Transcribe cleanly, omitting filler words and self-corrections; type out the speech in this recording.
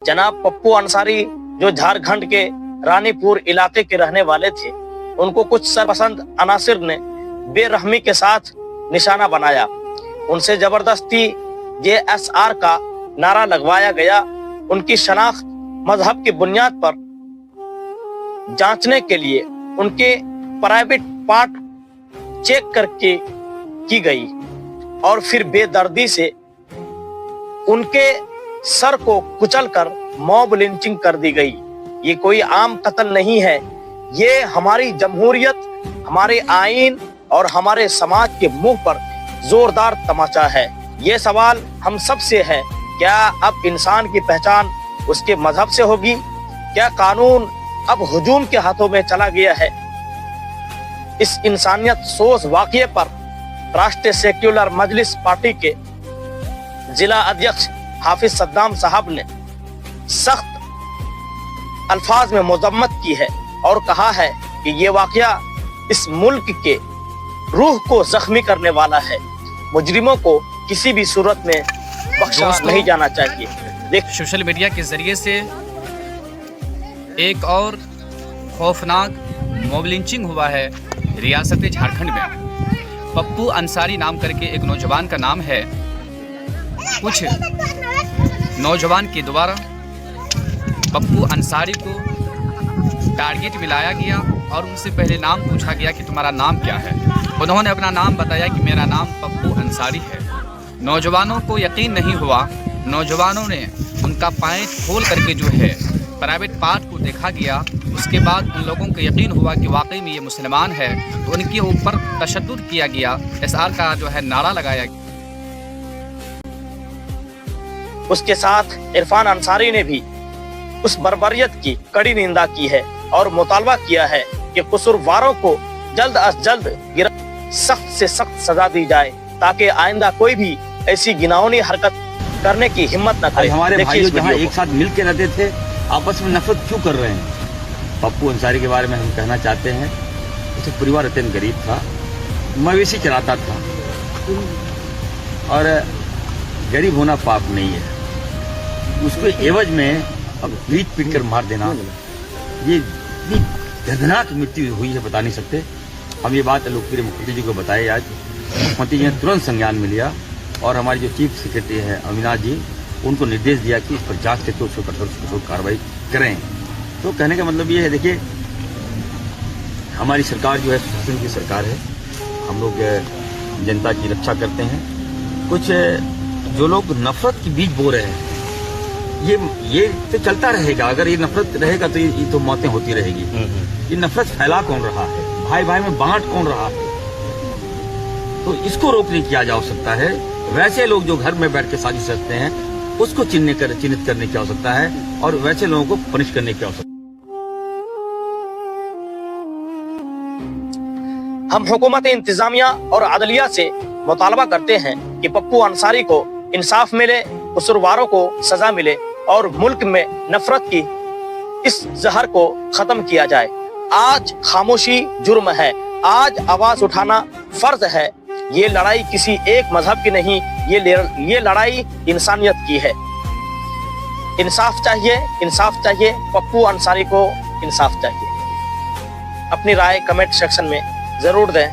जनाब पप्पू अंसारी जो झारखंड के रानीपुर इलाके के रहने वाले थे, उनको कुछ सरपसंद अनासिर ने बेरहमी के साथ निशाना बनाया। उनसे जबरदस्ती JSR का नारा लगवाया गया। उनकी शनाख्त मजहब की बुनियाद पर जांचने के लिए उनके प्राइवेट पार्ट चेक करके की गई और फिर बेदर्दी से उनके सर को कुचलकर मॉब लिंचिंग कर दी गई। ये कोई आम कत्ल नहीं है, ये हमारी जमहूरियत, हमारे आईन और हमारे समाज के मुंह पर जोरदार तमाचा है। ये सवाल हम सब से है, क्या अब इंसान की पहचान उसके मजहब से होगी? क्या कानून अब हुजूम के हाथों में चला गया है? इस इंसानियत सोज वाकये पर राष्ट्रीय सेक्युलर मजलिस पार्टी के जिला अध्यक्ष हाफिज सद्दाम साहब ने सख्त अल्फाज में मजम्मत की है और कहा है कि ये वाकया इस मुल्क के रूह को जख्मी करने वाला है। मुजरिमों को किसी भी सूरत में बख्शा नहीं जाना चाहिए। सोशल मीडिया के जरिए से एक और खौफनाक मॉब लिंचिंग हुआ है रियासत झारखंड में। पप्पू अंसारी नाम करके एक नौजवान का नाम है। कुछ नौजवान के द्वारा पप्पू अंसारी को टारगेट मिलाया गया और उनसे पहले नाम पूछा गया कि तुम्हारा नाम क्या है। उन्होंने अपना नाम बताया कि मेरा नाम पप्पू अंसारी है। नौजवानों को यकीन नहीं हुआ। नौजवानों ने उनका पैंट खोल करके जो है प्राइवेट पार्ट को देखा गया। उसके बाद उन लोगों को यकीन हुआ कि वाकई में ये मुसलमान है, तो उनके ऊपर तशद्दुद किया गया। SR का जो है नारा लगाया गया। उसके साथ इरफान अंसारी ने भी उस बर्बरियत की कड़ी निंदा की है और मुतालबा किया है कि कसूरवारों को जल्द अज जल्द सख्त से सख्त सजा दी जाए ताकि आइंदा कोई भी ऐसी घिनौनी हरकत करने की हिम्मत न करे। हमारे भाइयों जहाँ एक साथ मिल के रहते थे, आपस में नफरत क्यों कर रहे हैं? पप्पू अंसारी के बारे में हम कहना चाहते हैं, उसका परिवार अत्यंत गरीब था, मवेशी चराता था और गरीब होना पाप नहीं है। उसको एवज में अब पीट कर मार देना, ये इतनी दर्दनाक मृत्यु हुई है बता नहीं सकते। हम ये बात लोकप्रिय मुख्यमंत्री जी को बताए। आज मुख्यमंत्री जी ने तुरंत संज्ञान में लिया और हमारी जो चीफ सेक्रेटरी है अविनाश जी, उनको निर्देश दिया कि इस पर जांच करके उसको कठोर कार्रवाई करें। तो कहने का मतलब ये है, देखिए हमारी सरकार जो है सुशासन की सरकार है, हम लोग जनता की रक्षा करते हैं। कुछ जो लोग नफरत के बीज बो रहे हैं, ये तो चलता रहेगा। अगर ये नफरत रहेगा तो ये तो मौतें होती रहेगी। ये नफरत फैला कौन रहा है? भाई भाई में बांट कौन रहा है? तो इसको रोकने किया जा सकता है। वैसे लोग जो घर में बैठ के साजिश रचते हैं, उसको चिन्हित करने की आवश्यकता है और वैसे लोगों को पनिश करने की आवश्यकता है। हम हुकूमत इंतजामिया और अदलिया से मुतालबा करते हैं कि पप्पू अंसारी को इंसाफ मिले, कसूरवारों को सजा मिले और मुल्क में नफरत की इस जहर को खत्म किया जाए। आज खामोशी जुर्म है, आज आवाज उठाना फर्ज है। ये लड़ाई किसी एक मजहब की नहीं, ये लड़ाई इंसानियत की है। इंसाफ चाहिए, इंसाफ चाहिए, पप्पू अंसारी को इंसाफ चाहिए। अपनी राय कमेंट सेक्शन में जरूर दें।